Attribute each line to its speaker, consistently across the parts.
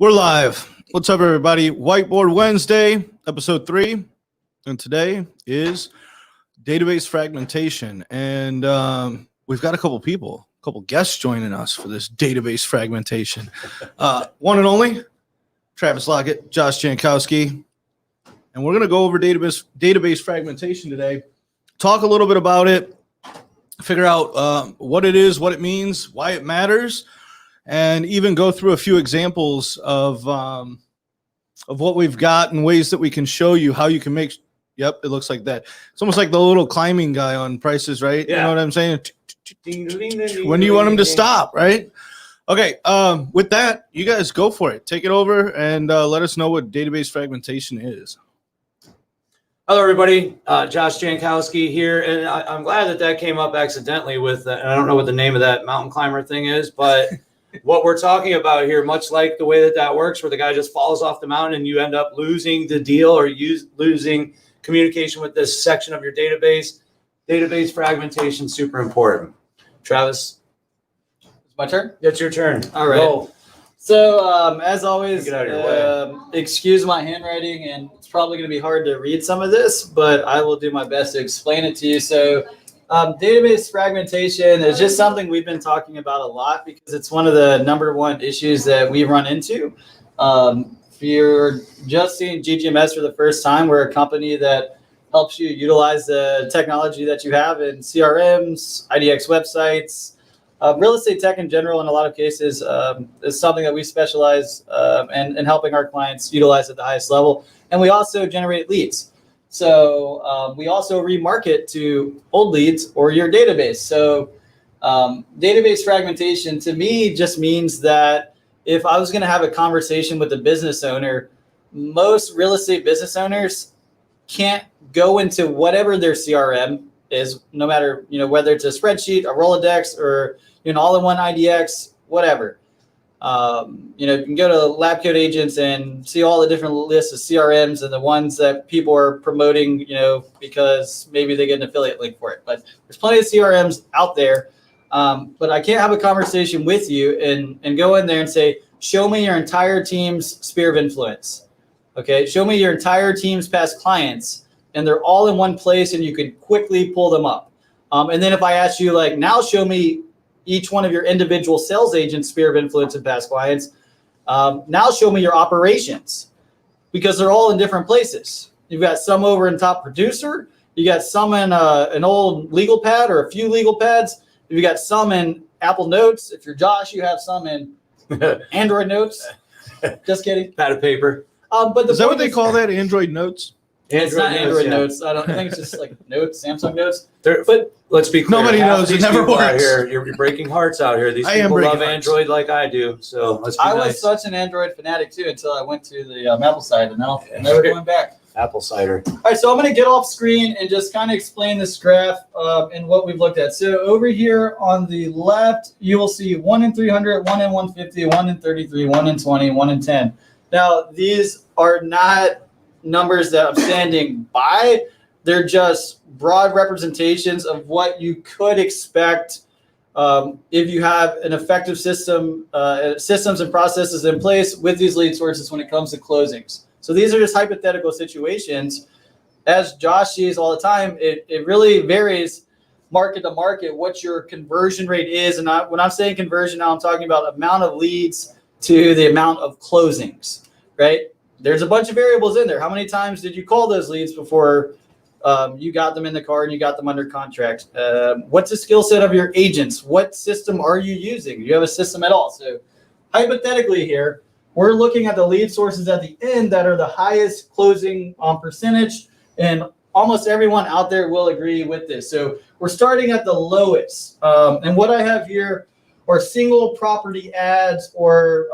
Speaker 1: We're live. What's up, everybody? Whiteboard Wednesday, episode 3. And today is database fragmentation. And we've got a couple guests joining us for this database fragmentation. One and only, Travis Lockett, Josh Jankowski. And we're going to go over database fragmentation today, talk a little bit about it, figure out what it is, what it means, why it matters, and even go through a few examples of what we've got and ways that we can show you how you can make. Yep, it looks like that. It's almost like the little climbing guy on Prices Right. Yeah. You know what I'm saying? When do you want him to stop, right? Okay, with that, you guys go for it. Take it over and let us know what database fragmentation is.
Speaker 2: Hello, everybody. Josh Jankowski here, and I'm glad that came up accidentally with, and I don't know what the name of that mountain climber thing is, but what we're talking about here, much like the way that works, where the guy just falls off the mountain and you end up losing the deal or losing communication with this section of your database. Database fragmentation, super important. Travis,
Speaker 3: it's my turn.
Speaker 2: It's your turn.
Speaker 3: All right.
Speaker 2: Roll.
Speaker 3: So as always,
Speaker 2: get out of your way.
Speaker 3: Excuse my handwriting, and it's probably going to be hard to read some of this, but I will do my best to explain it to you. So database fragmentation is just something we've been talking about a lot because it's one of the number one issues that we run into. If you're just seeing GGMS for the first time, we're a company that helps you utilize the technology that you have in CRMs, IDX websites, real estate tech in general. In a lot of cases, is something that we specialize in helping our clients utilize at the highest level. And we also generate leads. So we also remarket to old leads or your database. So database fragmentation to me just means that if I was going to have a conversation with a business owner, most real estate business owners can't go into whatever their CRM is, no matter whether it's a spreadsheet, a Rolodex, or all-in-one IDX, whatever. You can go to Lab Coat Agents and see all the different lists of CRMs and the ones that people are promoting, because maybe they get an affiliate link for it. But there's plenty of CRMs out there. But I can't have a conversation with you and go in there and say, show me your entire team's sphere of influence. Okay, show me your entire team's past clients, and they're all in one place, and you can quickly pull them up. And then if I ask you, now show me each one of your individual sales agents' sphere of influence and past clients. Now show me your operations, because they're all in different places. You've got some over in top producer. You got some in an old legal pad or a few legal pads. You got some in Apple Notes. If you're Josh, you have some in Android Notes. Just kidding.
Speaker 2: Pad of paper.
Speaker 3: But
Speaker 1: is that what they call that? Android Notes?
Speaker 3: It's not Android Notes. I think it's just like Notes, Samsung Notes.
Speaker 2: But let's be clear.
Speaker 1: Nobody knows. It never works.
Speaker 2: You're breaking hearts out here. These people love Android like I do. So let's be
Speaker 3: nice.
Speaker 2: I
Speaker 3: was such an Android fanatic too until I went to the Apple side, and now I'm never going back.
Speaker 2: Apple cider.
Speaker 3: All right, so I'm going to get off screen and just kind of explain this graph and what we've looked at. So over here on the left, you will see 1 in 300, 1 in 150, 1 in 33, 1 in 20, 1 in 10. Now, these are not numbers that I'm standing by. They're just broad representations of what you could expect if you have an effective system, systems and processes in place with these lead sources when it comes to closings. So these are just hypothetical situations. As Josh sees all the time, it really varies market to market what your conversion rate is. And when I'm saying conversion now, I'm talking about amount of leads to the amount of closings, right? There's a bunch of variables in there. How many times did you call those leads before you got them in the car and you got them under contract? What's the skill set of your agents? What system are you using? Do you have a system at all? So hypothetically here, we're looking at the lead sources at the end that are the highest closing percentage, and almost everyone out there will agree with this. So we're starting at the lowest. And what I have here are single property ads, or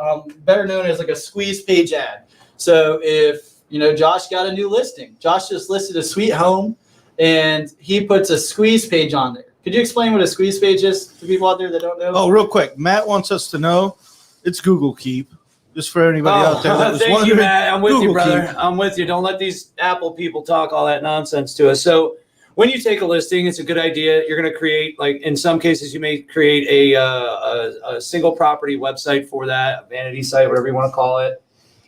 Speaker 3: better known as like a squeeze page ad. So if Josh got a new listing, Josh just listed a sweet home, and he puts a squeeze page on there. Could you explain what a squeeze page is to people out there that don't know?
Speaker 1: Oh, real quick. Matt wants us to know it's Google Keep. Just for anybody out there that was
Speaker 2: thank
Speaker 1: wondering.
Speaker 2: You, Matt. I'm with
Speaker 1: Google
Speaker 2: you, brother.
Speaker 1: Keep.
Speaker 2: I'm with you. Don't let these Apple people talk all that nonsense to us. So when you take a listing, it's a good idea. You're going to create, like in some cases, you may create a single property website for that, a vanity site, whatever you want to call it.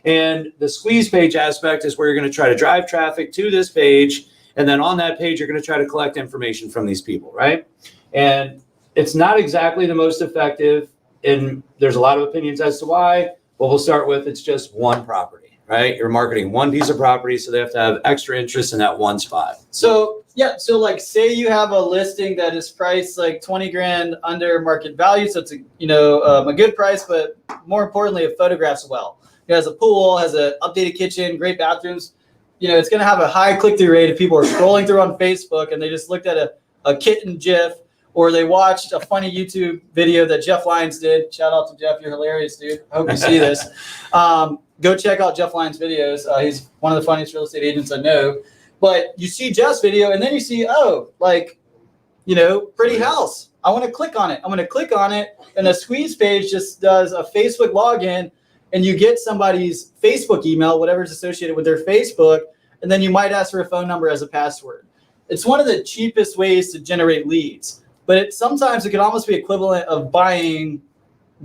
Speaker 2: And the squeeze page aspect is where you're going to try to drive traffic to this page. And then on that page, you're going to try to collect information from these people, right? And it's not exactly the most effective. And there's a lot of opinions as to why. But we'll start with it's just one property, right? You're marketing one piece of property, so they have to have extra interest in that one spot.
Speaker 3: So yeah, so like say you have a listing that is priced like 20 grand under market value, so it's a good price, but more importantly, it photographs well. It has a pool, has an updated kitchen, great bathrooms. It's going to have a high click-through rate if people are scrolling through on Facebook and they just looked at a kitten GIF, or they watched a funny YouTube video that Jeff Lyons did. Shout out to Jeff, you're hilarious, dude. I hope you see this. Go check out Jeff Lyons' videos. He's one of the funniest real estate agents I know. But you see Jeff's video, and then you see, pretty house. I want to click on it. I'm going to click on it, and a squeeze page just does a Facebook login, and you get somebody's Facebook email, whatever's associated with their Facebook, and then you might ask for a phone number as a password. It's one of the cheapest ways to generate leads, but sometimes it could almost be equivalent of buying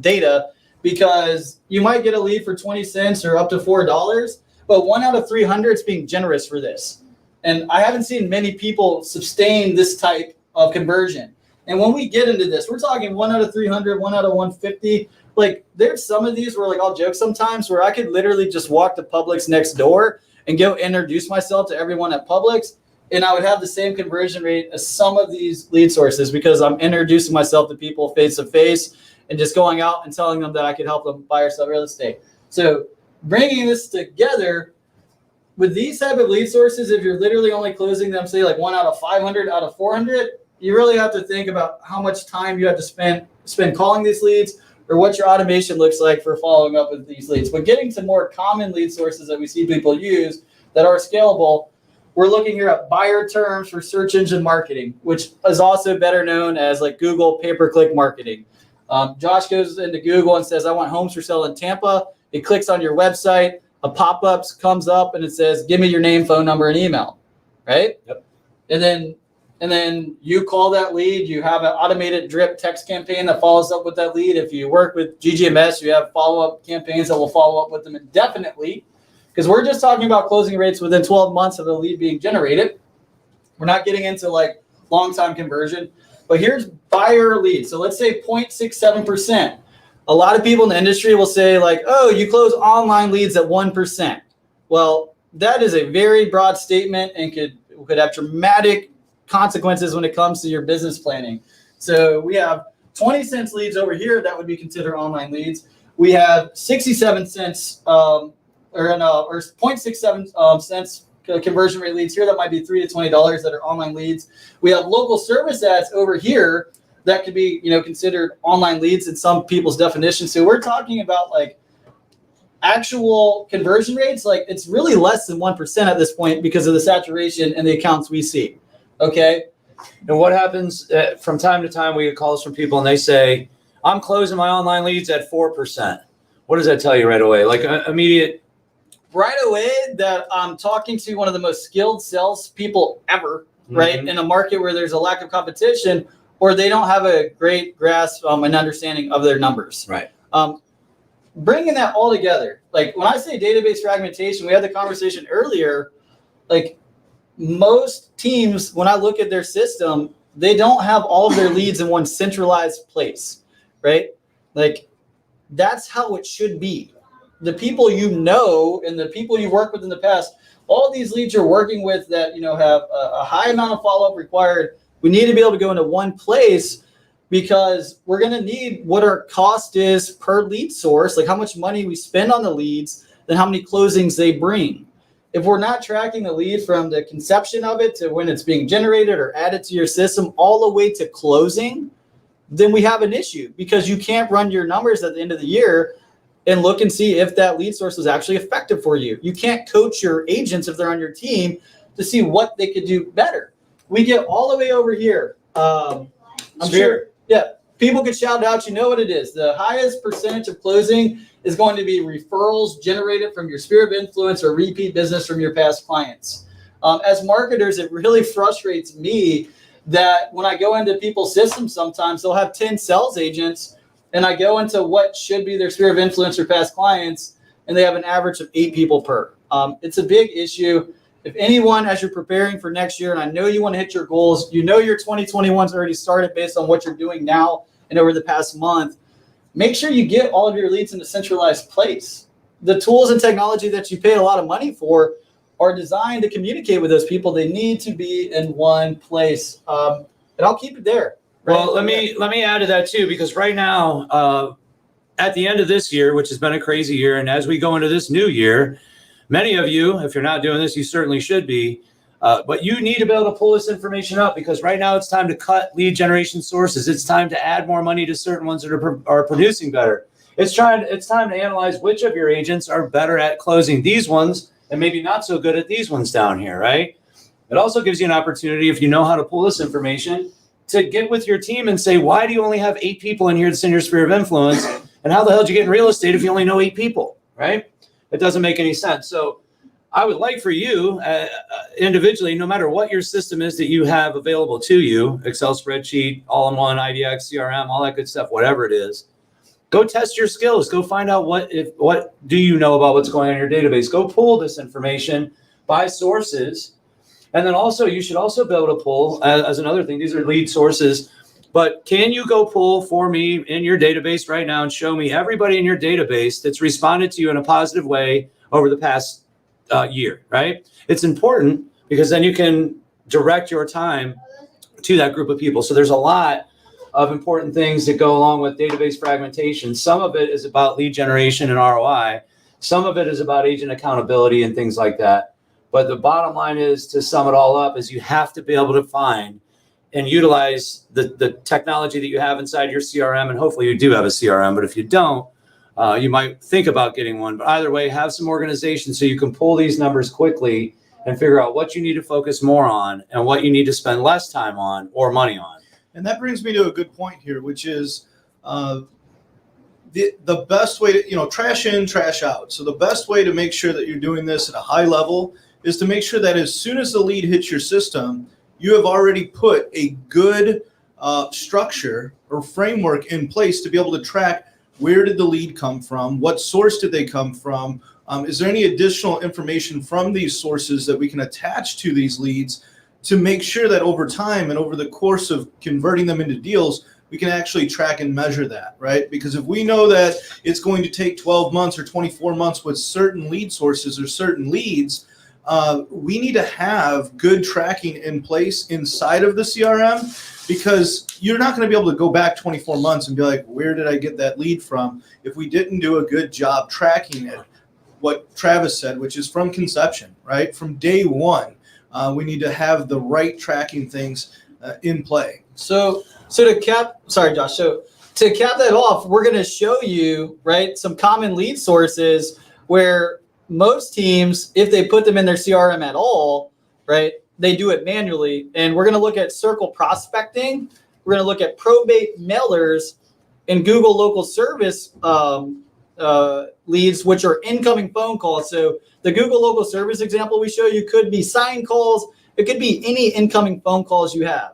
Speaker 3: data, because you might get a lead for 20 cents or up to $4, but 1 out of 300 is being generous for this. And I haven't seen many people sustain this type of conversion. And when we get into this, we're talking 1 out of 300, 1 out of 150. Like there's some of these where like I'll joke sometimes where I could literally just walk to Publix next door and go introduce myself to everyone at Publix, and I would have the same conversion rate as some of these lead sources, because I'm introducing myself to people face to face and just going out and telling them that I could help them buy or sell real estate. So bringing this together with these type of lead sources, if you're literally only closing them, say like 1 out of 500 out of 400, you really have to think about how much time you have to spend calling these leads, or what your automation looks like for following up with these leads. But getting to more common lead sources that we see people use that are scalable, we're looking here at buyer terms for search engine marketing, which is also better known as like Google pay-per-click marketing. Josh goes into Google and says, I want homes for sale in Tampa. It clicks on your website, a pop-up comes up and it says, give me your name, phone number, and email, right?
Speaker 2: Yep.
Speaker 3: And then you call that lead. You have an automated drip text campaign that follows up with that lead. If you work with GGMS, you have follow-up campaigns that will follow up with them indefinitely, because we're just talking about closing rates within 12 months of the lead being generated. We're not getting into like long-time conversion, but here's buyer leads. So let's say 0.67%. A lot of people in the industry will say like, oh, you close online leads at 1%. Well, that is a very broad statement and could have dramatic consequences when it comes to your business planning. So we have 20 cents leads over here that would be considered online leads. We have 67 cents or 0.67 cents conversion rate leads here that might be $3 to $20 that are online leads. We have local service ads over here that could be considered online leads in some people's definition. So we're talking about like actual conversion rates, like it's really less than 1% at this point because of the saturation and the accounts we see. Okay.
Speaker 2: And what happens from time to time, we get calls from people and they say, I'm closing my online leads at 4%. What does that tell you right away? Like immediate.
Speaker 3: Right away that I'm talking to one of the most skilled sales people ever, right? In a market where there's a lack of competition, or they don't have a great grasp and understanding of their numbers.
Speaker 2: Right.
Speaker 3: Bringing that all together, like when I say database fragmentation, we had the conversation earlier, like most teams, when I look at their system, they don't have all of their leads in one centralized place, right? Like that's how it should be. The people and the people you work with in the past, all these leads you're working with that have a high amount of follow-up required, we need to be able to go into one place, because we're going to need what our cost is per lead source, like how much money we spend on the leads, then how many closings they bring. If we're not tracking the lead from the conception of it to when it's being generated or added to your system all the way to closing, then we have an issue, because you can't run your numbers at the end of the year and look and see if that lead source was actually effective for you. You can't coach your agents if they're on your team to see what they could do better. We get all the way over here. I'm sure, people could shout it out. You know what it is. The highest percentage of closing is going to be referrals generated from your sphere of influence or repeat business from your past clients. As marketers, it really frustrates me that when I go into people's systems, sometimes they'll have 10 sales agents, and I go into what should be their sphere of influence or past clients, and they have an average of 8 people per. It's a big issue. If anyone, as you're preparing for next year, and I know you want to hit your goals, you know your 2021's already started based on what you're doing now and over the past month, make sure you get all of your leads in a centralized place. The tools and technology that you paid a lot of money for are designed to communicate with those people. They need to be in one place. And I'll keep it there. Right?
Speaker 2: Well, let me add to that too, because right now, at the end of this year, which has been a crazy year, and as we go into this new year, many of you, if you're not doing this, you certainly should be. But you need to be able to pull this information up, because right now it's time to cut lead generation sources. It's time to add more money to certain ones that are producing better. It's time to analyze which of your agents are better at closing these ones and maybe not so good at these ones down here, right? It also gives you an opportunity, if you know how to pull this information, to get with your team and say, why do you only have 8 people in here that's in your sphere of influence? And how the hell did you get in real estate if you only know 8 people, right? It doesn't make any sense. So I would like for you individually, no matter what your system is that you have available to you, Excel spreadsheet, all-in-one, IDX, CRM, all that good stuff, whatever it is, go test your skills. Go find out what do you know about what's going on in your database. Go pull this information by sources. And then also, you should also be able to pull, as another thing, these are lead sources, but can you go pull for me in your database right now and show me everybody in your database that's responded to you in a positive way over the past year, right? It's important because then you can direct your time to that group of people. So there's a lot of important things that go along with database fragmentation. Some of it is about lead generation and ROI. Some of it is about agent accountability and things like that. But the bottom line is, to sum it all up, is you have to be able to find and utilize the technology that you have inside your CRM. And hopefully you do have a CRM, but if you don't, you might think about getting one. But either way, have some organization so you can pull these numbers quickly and figure out what you need to focus more on and what you need to spend less time on or money on.
Speaker 1: And that brings me to a good point here, which is the best way to, trash in, trash out. So the best way to make sure that you're doing this at a high level is to make sure that as soon as the lead hits your system, you have already put a good structure or framework in place to be able to track where did the lead come from, what source did they come from, is there any additional information from these sources that we can attach to these leads to make sure that over time and over the course of converting them into deals, we can actually track and measure that, right? Because if we know that it's going to take 12 months or 24 months with certain lead sources or certain leads, we need to have good tracking in place inside of the CRM, because you're not going to be able to go back 24 months and be like, where did I get that lead from? If we didn't do a good job tracking it, what Travis said, which is from conception, right? From day one, we need to have the right tracking things in play.
Speaker 3: So to cap, sorry, Josh. So to cap that off, we're going to show you, right, some common lead sources where most teams, if they put them in their CRM at all, right, they do it manually. And we're going to look at circle prospecting. We're going to look at probate mailers and Google local service leads, which are incoming phone calls. So the Google local service example we show you could be sign calls. It could be any incoming phone calls you have.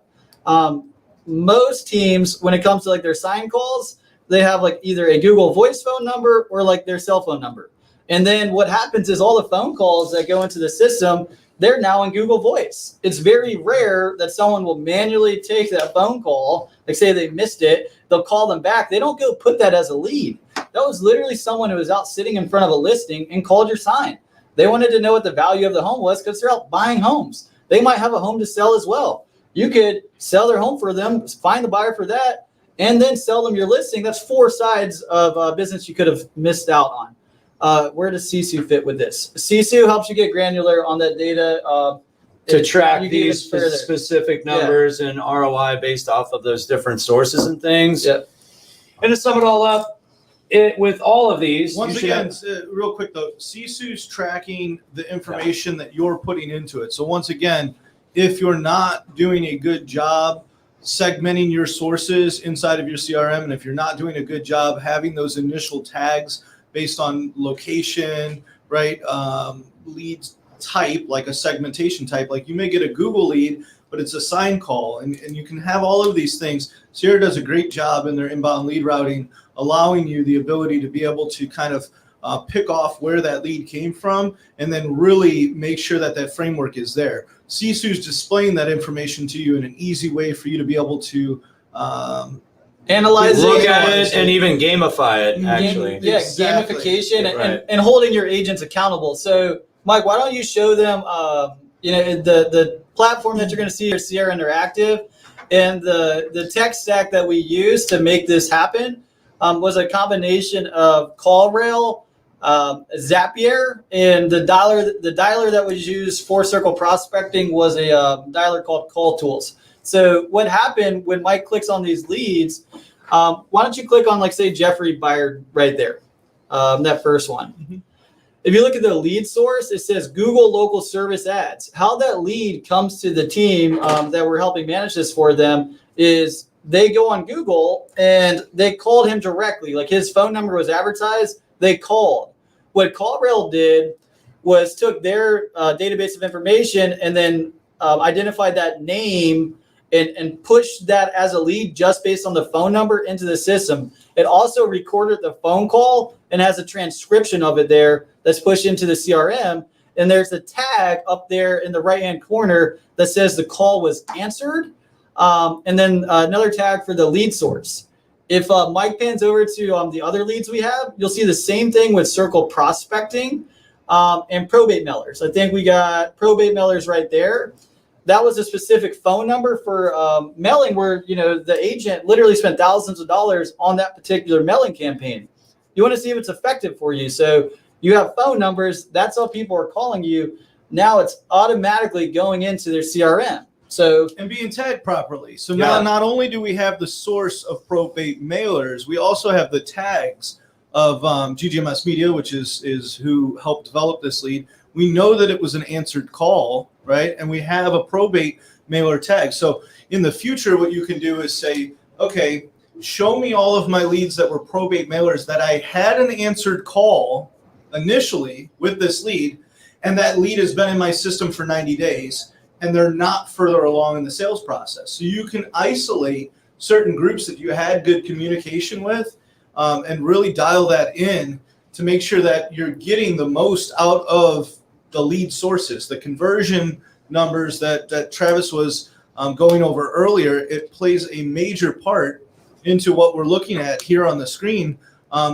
Speaker 3: Most teams, when it comes to like their sign calls, they have like either a Google voice phone number or like their cell phone number. And then what happens is all the phone calls that go into the system, they're now in Google Voice. It's very rare that someone will manually take that phone call, like say they missed it, they'll call them back. They don't go put that as a lead. That was literally someone who was out sitting in front of a listing and called your sign. They wanted to know what the value of the home was because they're out buying homes. They might have a home to sell as well. You could sell their home for them, find the buyer for that, and then sell them your listing. That's 4 sides of business you could have missed out on. Where does Sisu fit with this? Sisu helps you get granular on that data
Speaker 2: to track these specific numbers and ROI based off of those different sources and things.
Speaker 3: Yep.
Speaker 2: And to sum it all up, with all of these,
Speaker 1: once again, real quick though, Sisu's tracking the information that you're putting into it. So once again, if you're not doing a good job segmenting your sources inside of your CRM, and if you're not doing a good job having those initial tags based on location, right? Leads type, like a segmentation type. Like you may get a Google lead, but it's a sign call, and you can have all of these things. Sierra does a great job in their inbound lead routing, allowing you the ability to be able to kind of pick off where that lead came from, and then really make sure that that framework is there. Sisu's displaying that information to you in an easy way for you to be able to
Speaker 3: analyze
Speaker 2: look
Speaker 3: it,
Speaker 2: at it, and even gamify it. Actually,
Speaker 3: yeah,
Speaker 1: Exactly.
Speaker 3: gamification
Speaker 2: Right.
Speaker 3: and holding your agents accountable. So, Mike, why don't you show them, the platform that you're going to see is Sierra Interactive, and the tech stack that we use to make this happen was a combination of CallRail, Zapier, and the dialer that was used for circle prospecting was a dialer called Call Tools. So what happened when Mike clicks on these leads? Why don't you click on, like, say, Jeffrey Byard right there, that first one.
Speaker 1: Mm-hmm.
Speaker 3: If you look at the lead source, it says Google local service ads. How that lead comes to the team that we're helping manage this for them is they go on Google and they called him directly. Like, his phone number was advertised. They called. What CallRail did was took their database of information and then identified that name and pushed that as a lead just based on the phone number into the system. It also recorded the phone call and has a transcription of it there that's pushed into the CRM. And there's a tag up there in the right-hand corner that says the call was answered. And then another tag for the lead source. If Mike pans over to the other leads we have, you'll see the same thing with circle prospecting and probate mailers. I think we got probate mailers right there. That was a specific phone number for mailing where, the agent literally spent thousands of dollars on that particular mailing campaign. You want to see if it's effective for you. So you have phone numbers. That's how people are calling you. Now it's automatically going into their CRM. So
Speaker 1: and being tagged properly. So
Speaker 2: Yeah.
Speaker 1: now not only do we have the source of probate mailers, we also have the tags of GGMS Media, which is who helped develop this lead. We know that it was an answered call, right? And we have a probate mailer tag. So in the future, what you can do is say, okay, show me all of my leads that were probate mailers that I had an answered call initially with this lead, and that lead has been in my system for 90 days. And they're not further along in the sales process. So you can isolate certain groups that you had good communication with and really dial that in to make sure that you're getting the most out of the lead sources. The conversion numbers that Travis was going over earlier, it plays a major part into what we're looking at here on the screen,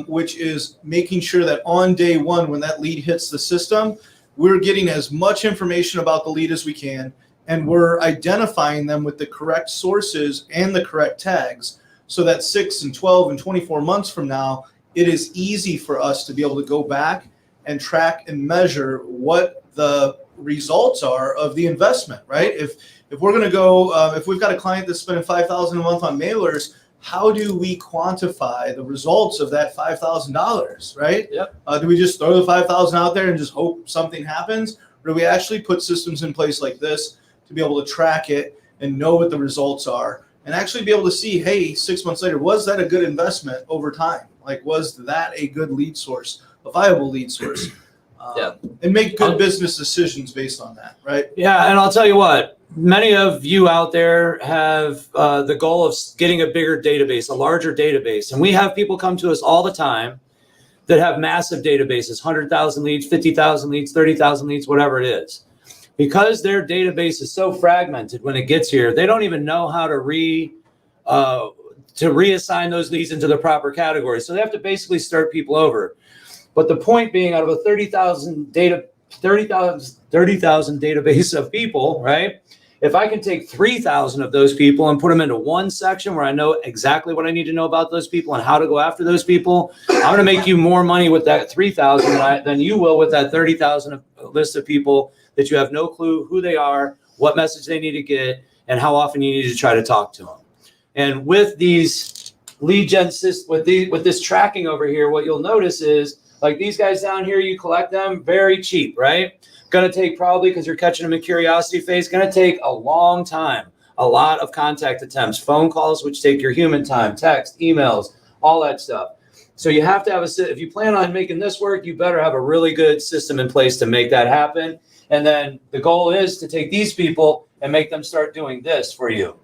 Speaker 1: which is making sure that on day one, when that lead hits the system, we're getting as much information about the lead as we can, and we're identifying them with the correct sources and the correct tags so that 6 and 12 and 24 months from now, it is easy for us to be able to go back and track and measure what the results are of the investment, right? If we're going to go, if we've got a client that's spending $5,000 a month on mailers, how do we quantify the results of that $5,000, right?
Speaker 3: Yep.
Speaker 1: Do we just throw the $5,000 out there and just hope something happens? Or do we actually put systems in place like this to be able to track it and know what the results are and actually be able to see, hey, 6 months later, was that a good investment over time? Like, was that a good lead source, a viable lead source? And make good business decisions based on that, right?
Speaker 2: Yeah, and I'll tell you what, many of you out there have the goal of getting a bigger database, a larger database. And we have people come to us all the time that have massive databases, 100,000 leads, 50,000 leads, 30,000 leads, whatever it is. Because their database is so fragmented when it gets here, they don't even know how to reassign those leads into the proper categories. So they have to basically start people over. But the point being, out of a 30,000 database of people, right? If I can take 3,000 of those people and put them into one section where I know exactly what I need to know about those people and how to go after those people, I'm going to make you more money with that 3,000 than you will with that 30,000 list of people that you have no clue who they are, what message they need to get, and how often you need to try to talk to them. And with these lead gen systems, with this tracking over here, what you'll notice is, like these guys down here, you collect them very cheap, right? Going to take probably, because you're catching them in curiosity phase, going to take a long time, a lot of contact attempts, phone calls, which take your human time, text, emails, all that stuff. So you have to have if you plan on making this work, you better have a really good system in place to make that happen. And then the goal is to take these people and make them start doing this for you.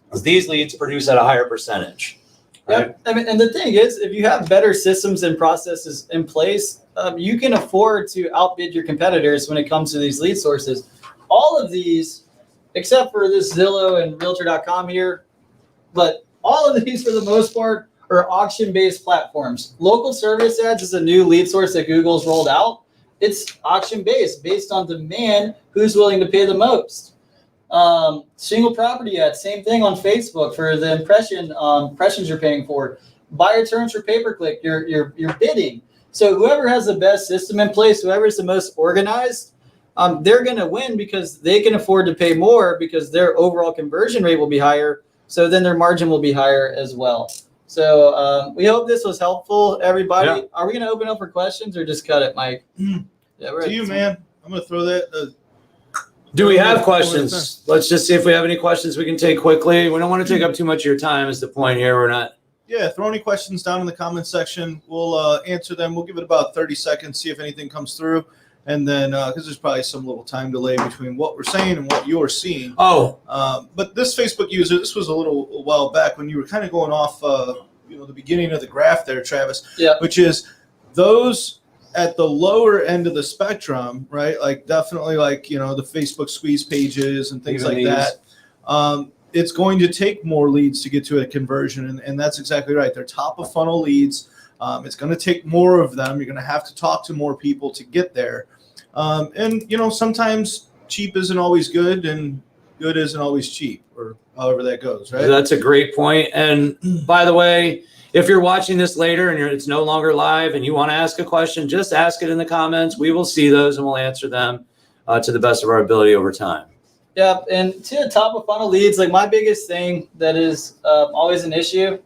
Speaker 2: Because these leads produce at a higher percentage. Right?
Speaker 3: Yeah, I mean, and the thing is, if you have better systems and processes in place, you can afford to outbid your competitors when it comes to these lead sources. All of these, except for this Zillow and Realtor.com here, but all of these, for the most part, are auction-based platforms. Local service ads is a new lead source that Google's rolled out. It's auction-based, based on demand, who's willing to pay the most. Single property ads, same thing on Facebook for the impressions you're paying for. Buyer terms for pay-per-click, you're bidding. So whoever has the best system in place, whoever is the most organized, they're going to win because they can afford to pay more because their overall conversion rate will be higher. So then their margin will be higher as well. So we hope this was helpful, everybody.
Speaker 2: Yeah.
Speaker 3: Are we going to open up for questions or just cut it, Mike? Yeah,
Speaker 1: To you, man. I'm going to throw that.
Speaker 2: Do we have questions? Let's just see if we have any questions we can take quickly. We don't want to take up too much of your time is the point here. We're not.
Speaker 1: Yeah, throw any questions down in the comments section. We'll answer them. We'll give it about 30 seconds, see if anything comes through. And then, because there's probably some little time delay between what we're saying and what you're seeing. But this Facebook user, this was a while back when you were kind of going off, the beginning of the graph there, Travis.
Speaker 3: Yeah.
Speaker 1: Which is those at the lower end of the spectrum, right? Like definitely like, the Facebook squeeze pages and things
Speaker 2: Even
Speaker 1: like
Speaker 2: these.
Speaker 1: that. It's going to take more leads to get to a conversion. And that's exactly right. They're top of funnel leads. It's going to take more of them. You're going to have to talk to more people to get there. And sometimes cheap isn't always good and good isn't always cheap, or however that goes, right?
Speaker 2: That's a great point. And by the way, if you're watching this later and it's no longer live and you want to ask a question, just ask it in the comments. We will see those and we'll answer them to the best of our ability over time.
Speaker 3: Yeah, and to the top of funnel leads, like my biggest thing that is always an issue,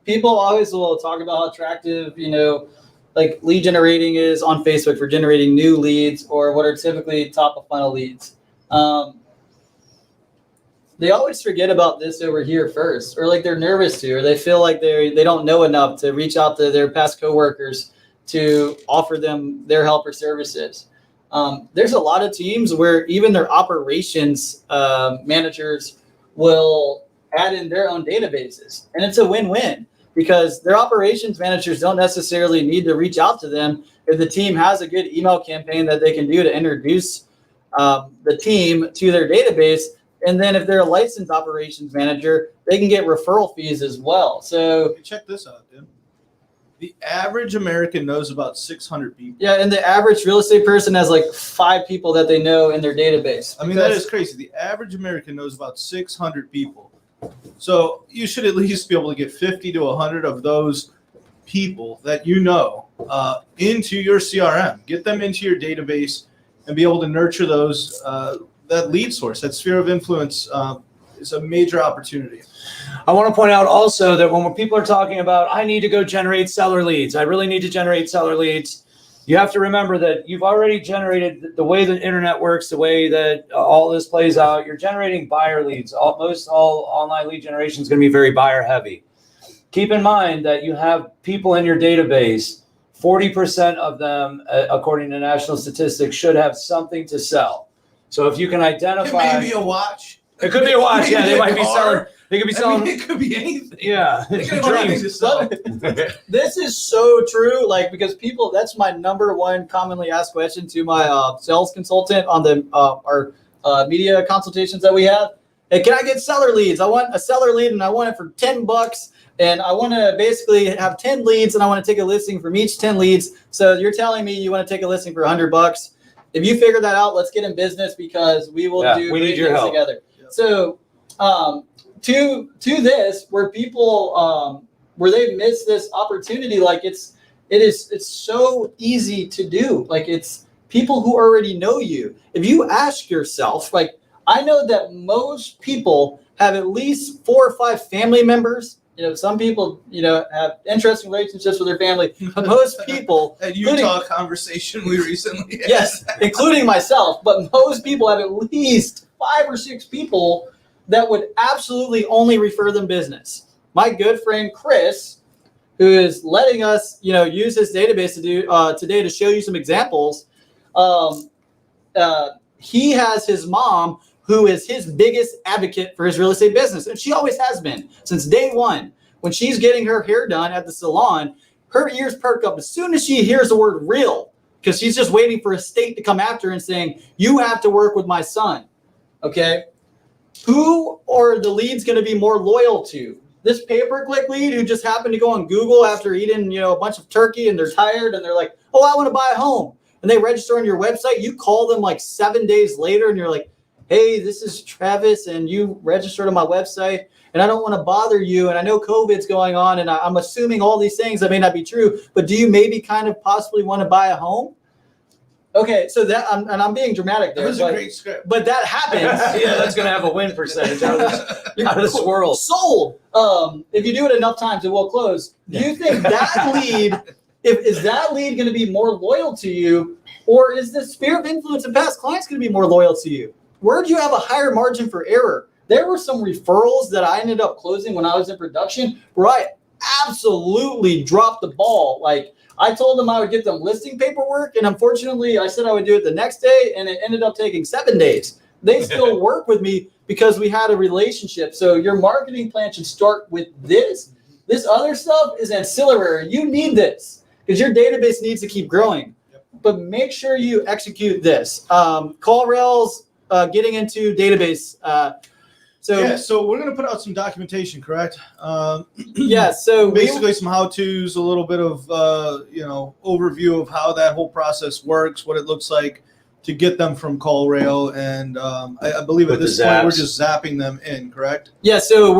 Speaker 3: people always will talk about how attractive, like lead generating is on Facebook for generating new leads or what are typically top of funnel leads. They always forget about this over here first, or like they're nervous to, or they feel like they don't know enough to reach out to their past coworkers to offer them their help or services. There's a lot of teams where even their operations managers will add in their own databases, and it's a win-win because their operations managers don't necessarily need to reach out to them if the team has a good email campaign that they can do to introduce the team to their database. And then if they're a licensed operations manager, they can get referral fees as well. So
Speaker 1: check this out, dude. The average American knows about 600 people.
Speaker 3: yeah, and the average real estate person has like 5 people that they know in their database.
Speaker 1: I mean, that is crazy. The average American knows about 600 people. So you should at least be able to get 50 to 100 of those people that into your CRM. Get them into your database and be able to nurture those that lead source, that sphere of influence is a major opportunity.
Speaker 2: I want to point out also that when people are talking about, I need to go generate seller leads, I really need to generate seller leads, you have to remember that you've already generated the way the internet works, the way that all this plays out. You're generating buyer leads. Most all online lead generation is going to be very buyer heavy. Keep in mind that you have people in your database, 40% of them, according to national statistics, should have something to sell. So if you can identify,
Speaker 1: It may be a watch.
Speaker 2: it could be a watch. Yeah, they might be selling. They could be selling.
Speaker 1: It could be anything.
Speaker 2: Yeah,
Speaker 1: They could have anything to sell.
Speaker 3: This is so true, like because people, that's my number one commonly asked question to my sales consultant on the our media consultations that we have. Hey, can I get seller leads? I want a seller lead and I want it for $10. And I want to basically have 10 leads and I want to take a listing from each 10 leads. So you're telling me you want to take a listing for $100. If you figure that out, let's get in business because we will do
Speaker 2: we need
Speaker 3: great
Speaker 2: your
Speaker 3: things
Speaker 2: help
Speaker 3: together.
Speaker 1: Yep.
Speaker 3: So to this, where people where they miss this opportunity, like it's so easy to do. Like it's people who already know you. If you ask yourself, like I know that most people have at least 4 or 5 family members. Some people, have interesting relationships with their family. But most people,
Speaker 1: That Utah conversation we recently had.
Speaker 3: yes, including myself, but most people have at least 5 or 6 people that would absolutely only refer them business. My good friend Chris, who is letting us, use his database to do today to show you some examples. he has his mom who is his biggest advocate for his real estate business. And she always has been since day one. When she's getting her hair done at the salon, her ears perk up as soon as she hears the word real, because she's just waiting for a state to come after her and saying, you have to work with my son. Okay. Who are the leads going to be more loyal to? This pay-per-click lead who just happened to go on Google after eating, a bunch of turkey and they're tired and they're like, oh, I want to buy a home. And they register on your website. You call them like 7 days later and you're like, hey, this is Travis and you registered on my website and I don't want to bother you. And I know COVID's going on and I'm assuming all these things that may not be true, but do you maybe kind of possibly want to buy a home? Okay, so I'm being dramatic there.
Speaker 1: That was a great script.
Speaker 3: But that happens.
Speaker 2: Yeah, that's going to have a win percentage out of this world.
Speaker 3: Sold. If you do it enough times, it will close. Do you think that lead, is that lead going to be more loyal to you, or is the sphere of influence and past clients going to be more loyal to you? Where do you have a higher margin for error? There were some referrals that I ended up closing when I was in production where I absolutely dropped the ball. Like, I told them I would get them listing paperwork, and unfortunately, I said I would do it the next day, and it ended up taking 7 days. They still work with me because we had a relationship. So your marketing plan should start with this. This other stuff is ancillary. You need this because your database needs to keep growing.
Speaker 1: Yep.
Speaker 3: But make sure you execute this. CallRails, getting into database.
Speaker 1: So we're going to put out some documentation, correct?
Speaker 3: Yeah. So
Speaker 1: basically some how-tos, a little bit of overview of how that whole process works, what it looks like to get them from CallRail, and I believe at this point we're just zapping them in, correct?
Speaker 3: Yeah. So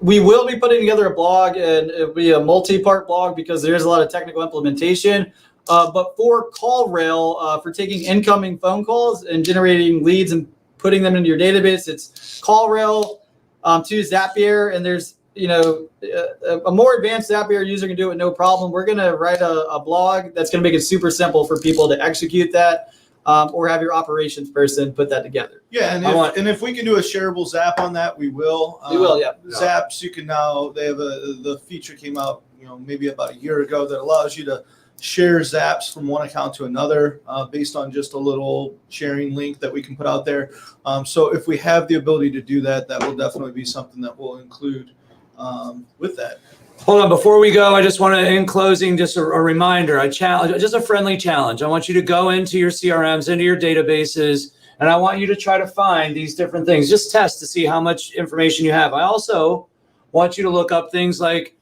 Speaker 3: we will be putting together a blog, and it'll be a multi-part blog because there's a lot of technical implementation. But for CallRail, for taking incoming phone calls and generating leads and putting them into your database, it's CallRail to Zapier, and there's a more advanced Zapier user can do it with no problem. We're gonna write a blog that's gonna make it super simple for people to execute that, or have your operations person put that together.
Speaker 1: Yeah, and if we can do a shareable Zap on that, we will.
Speaker 3: We will, yeah.
Speaker 1: Zaps, you can now. They have the feature came out, maybe about a year ago that allows you to share Zaps from one account to another based on just a little sharing link that we can put out there. So if we have the ability to do that, that will definitely be something that we'll include with that.
Speaker 2: Hold on, before we go, I just want to, in closing, just a reminder, just a friendly challenge. I want you to go into your CRMs, into your databases, and I want you to try to find these different things. Just test to see how much information you have. I also want you to look up things like,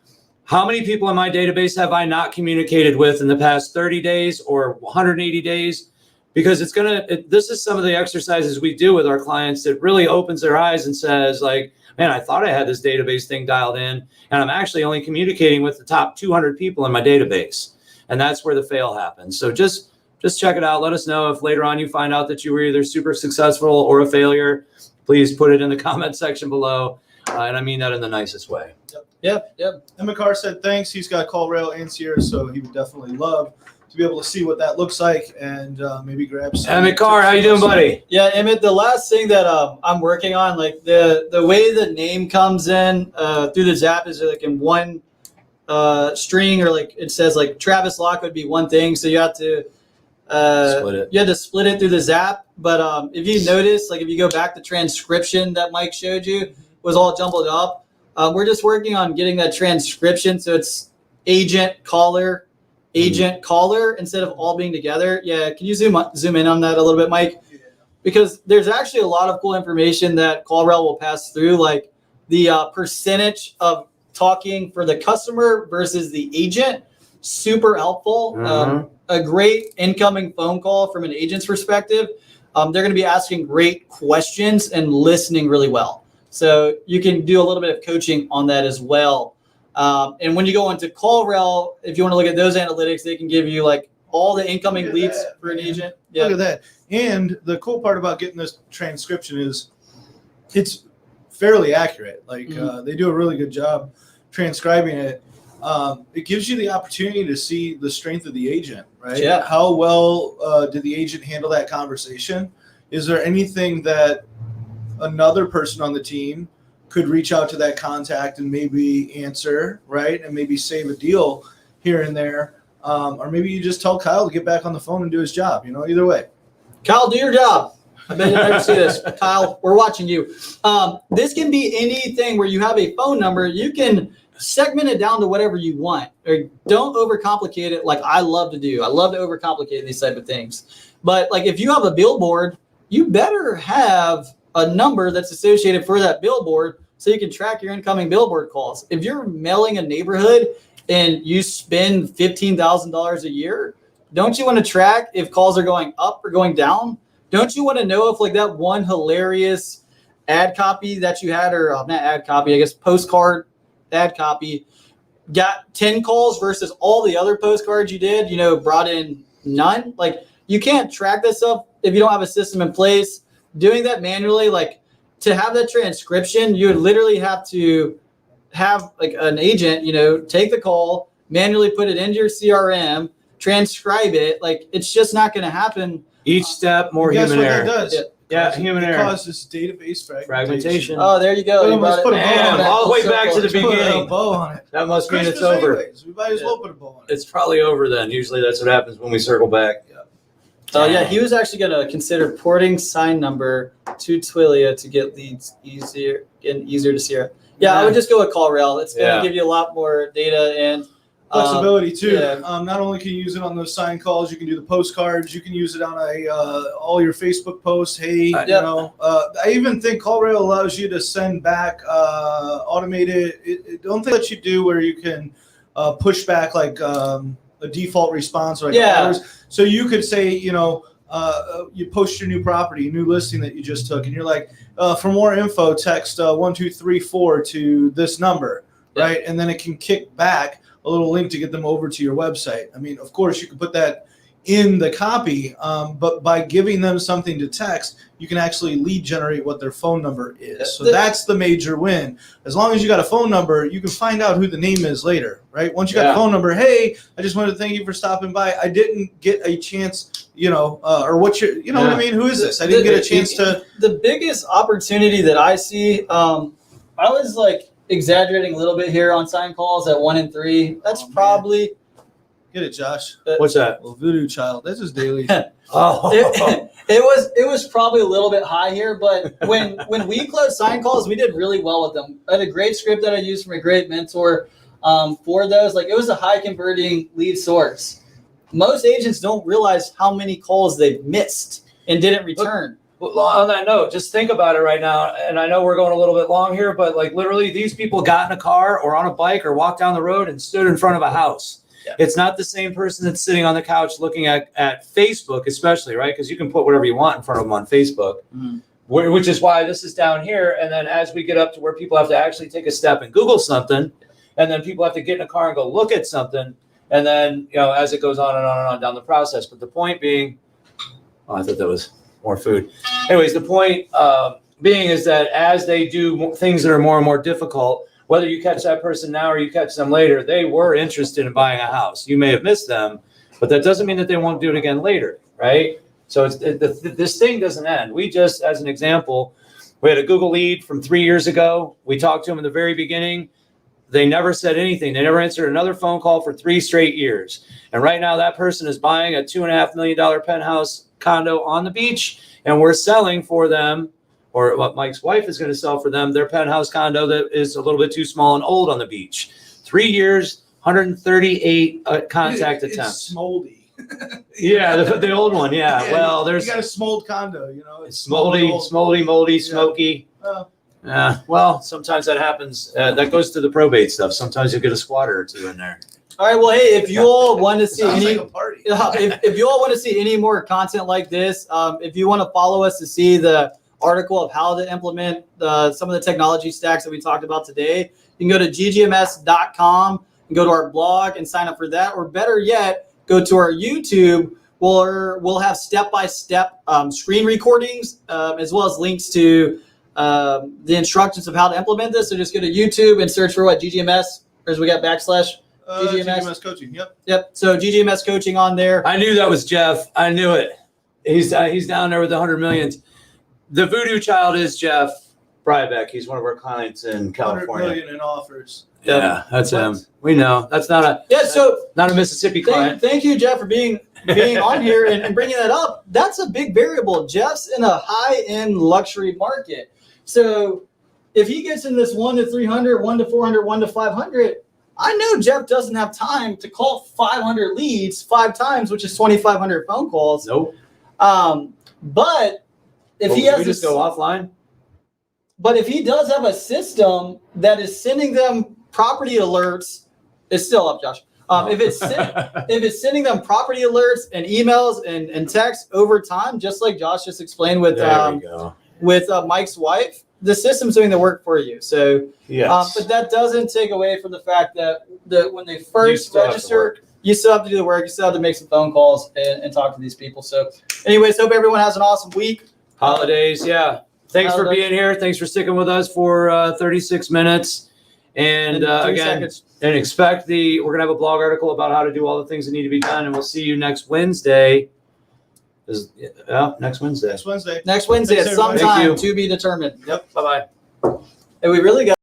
Speaker 2: how many people in my database have I not communicated with in the past 30 days or 180 days? Because this is some of the exercises we do with our clients that really opens their eyes and says, like, man, I thought I had this database thing dialed in, and I'm actually only communicating with the top 200 people in my database. And that's where the fail happens. So just check it out. Let us know if later on you find out that you were either super successful or a failure. Please put it in the comment section below. And I mean that in the nicest way.
Speaker 3: Yep.
Speaker 1: And McCarr said thanks. He's got CallRail and Sierra, so he would definitely love to be able to see what that looks like and maybe grab some.
Speaker 2: Emmett Carr, how you doing, buddy?
Speaker 3: Yeah, Emmett, the last thing that I'm working on, like the way the name comes in through the Zap is like in one string, or like it says like Travis Locke would be one thing, so you have to split it. You had to split it through the Zap. But if you notice, like if you go back to transcription that Mike showed you was all jumbled up. We're just working on getting that transcription so it's agent caller instead of all being together. Yeah, can you zoom in on that a little bit, Mike? Yeah. Because there's actually a lot of cool information that CallRail will pass through, like the percentage of talking for the customer versus the agent. Super helpful.
Speaker 2: Mm-hmm.
Speaker 3: A great incoming phone call from an agent's perspective. They're going to be asking great questions and listening really well. So you can do a little bit of coaching on that as well. And when you go into CallRail, if you want to look at those analytics, they can give you like all the incoming leads for an agent. Yeah.
Speaker 1: Look at that. And the cool part about getting this transcription is it's fairly accurate. Like they do a really good job transcribing it. It gives you the opportunity to see the strength of the agent, right?
Speaker 3: Yeah.
Speaker 1: How well did the agent handle that conversation? Is there anything that another person on the team could reach out to that contact and maybe answer, right? And maybe save a deal here and there. Or maybe you just tell Kyle to get back on the phone and do his job, either way.
Speaker 3: Kyle, do your job. I bet you'll never see this. Kyle, we're watching you. This can be anything where you have a phone number. You can segment it down to whatever you want. Or don't overcomplicate it like I love to do. I love to overcomplicate these type of things. But like if you have a billboard, you better have a number that's associated for that billboard so you can track your incoming billboard calls. If you're mailing a neighborhood and you spend $15,000 a year, don't you want to track if calls are going up or going down? Don't you want to know if like that one hilarious ad copy that you had, or not ad copy, I guess postcard ad copy, got 10 calls versus all the other postcards you did, brought in none? Like you can't track this stuff if you don't have a system in place. Doing that manually, like to have that transcription, you would literally have to have like an agent, take the call, manually put it into your CRM, transcribe it. Like it's just not going to happen.
Speaker 2: Each step more
Speaker 1: Guess
Speaker 2: human
Speaker 1: what
Speaker 2: error.
Speaker 1: that does?
Speaker 2: Yeah, human
Speaker 1: it
Speaker 2: error.
Speaker 1: causes database fragmentation.
Speaker 3: Oh, there you go. You
Speaker 1: Let's
Speaker 3: brought
Speaker 1: put a
Speaker 3: it
Speaker 1: bow on it.
Speaker 2: all the way back to the
Speaker 1: Let's put a
Speaker 2: beginning.
Speaker 1: bow on it.
Speaker 2: That must mean it's
Speaker 1: Christmas
Speaker 2: over.
Speaker 1: anyways. We might as well put a bow on it.
Speaker 2: It's probably over then. Usually that's what happens when we circle back.
Speaker 3: Yeah, he was actually going to consider porting sign number to Twilio to get leads easier to see. Yeah, I would just go with CallRail. It's going to give you a lot more data and
Speaker 1: flexibility too.
Speaker 3: Yeah.
Speaker 1: Not only can you use it on those sign calls, you can do the postcards. You can use it on all your Facebook posts. Hey, I even think CallRail allows you to send back automated. Don't think that you do where you can push back like a default response or orders. So you could say, you post your new property, new listing that you just took, and you're like, for more info, text 1234 to this number, right? And then it can kick back a little link to get them over to your website. I mean, of course, you can put that in the copy, but by giving them something to text, you can actually lead generate what their phone number is. So that's the major win. As long as you got a phone number, you can find out who the name is later, right? Once you got a phone number, hey, I just wanted to thank you for stopping by. I didn't get a chance, or what's your, what I mean? Who is this? I didn't get a chance to.
Speaker 3: The biggest opportunity that I see, I was like exaggerating a little bit here on sign calls at 1 in 3. That's probably.
Speaker 1: Get it, Josh.
Speaker 2: What's that?
Speaker 1: Well, Voodoo Child. This is daily.
Speaker 3: It was probably a little bit high here, but when we closed sign calls, we did really well with them. I had a great script that I used from a great mentor for those. Like it was a high converting lead source. Most agents don't realize how many calls they've missed and didn't return.
Speaker 2: Well, on that note, just think about it right now. And I know we're going a little bit long here, but like literally these people got in a car or on a bike or walked down the road and stood in front of a house. Yeah. It's not the same person that's sitting on the couch looking at Facebook, especially, right? Because you can put whatever you want in front of them on Facebook, which is why this is down here. And then as we get up to where people have to actually take a step and Google something, and then people have to get in a car and go look at something, and then, as it goes on and on and on down the process. But the point being, I thought that was more food. Anyways, the point being is that as they do things that are more and more difficult, whether you catch that person now or you catch them later, they were interested in buying a house. You may have missed them, but that doesn't mean that they won't do it again later, right? So this thing doesn't end. We just, as an example, we had a Google lead from 3 years ago. We talked to them in the very beginning. They never said anything. They never answered another phone call for 3 straight years. And right now that person is buying a $2.5 million penthouse condo on the beach, and we're selling for them, or what Mike's wife is going to sell for them, their penthouse condo that is a little bit too small and old on the beach. 3 years, 138 contact attempts.
Speaker 1: It's smoldy.
Speaker 2: Yeah, the old one. Yeah. Well, there's
Speaker 1: you got a smold condo,
Speaker 2: It's moldy, smoky. Well, sometimes that happens. That goes to the probate stuff. Sometimes you get a squatter or two in there.
Speaker 3: All right. Well, hey, if you all want to see
Speaker 1: like a party.
Speaker 3: if you all want to see any more content like this, if you want to follow us to see the article of how to implement some of the technology stacks that we talked about today, you can go to ggms.com and go to our blog and sign up for that. Or better yet, go to our YouTube. We'll have step-by-step screen recordings as well as links to the instructions of how to implement this. So just go to YouTube and search for GGMS, or as we got /GGMS.
Speaker 1: GGMS coaching.
Speaker 3: Yep. So GGMS coaching on there.
Speaker 2: I knew that was Jeff. I knew it. He's down there with 100 millions. The Voodoo Child is Jeff Brybeck. He's one of our clients in California.
Speaker 1: 100 million in offers.
Speaker 2: Yeah, that's him. We know that's not a not a Mississippi client.
Speaker 3: Thank you, Jeff, for being on here and bringing that up. That's a big variable. Jeff's in a high-end luxury market. So if he gets in this 1 to 300, 1 to 400, 1 to 500, I know Jeff doesn't have time to call 500 leads 5 times, which is 2,500 phone calls.
Speaker 2: Nope.
Speaker 3: But if he has
Speaker 2: just go offline.
Speaker 3: But if he does have a system that is sending them property alerts, it's still up, Josh. If it's sending them property alerts and emails and texts over time, just like Josh just explained with Mike's wife, the system's doing the work for you. So, but that doesn't take away from the fact that when they first register, you still have to do the work. You still have to make some phone calls and talk to these people. So, anyways, hope everyone has an awesome week.
Speaker 2: Holidays, yeah. Thanks for being here. Thanks for sticking with us for 36 minutes. And again,
Speaker 3: seconds.
Speaker 2: and expect we're going to have a blog article about how to do all the things that need to be done. And we'll see you next Wednesday. Next Wednesday.
Speaker 1: Next Wednesday.
Speaker 3: Next Wednesday
Speaker 1: Thanks,
Speaker 3: at some
Speaker 1: everybody.
Speaker 3: time to be determined.
Speaker 2: Yep. Bye-bye.
Speaker 3: And we really got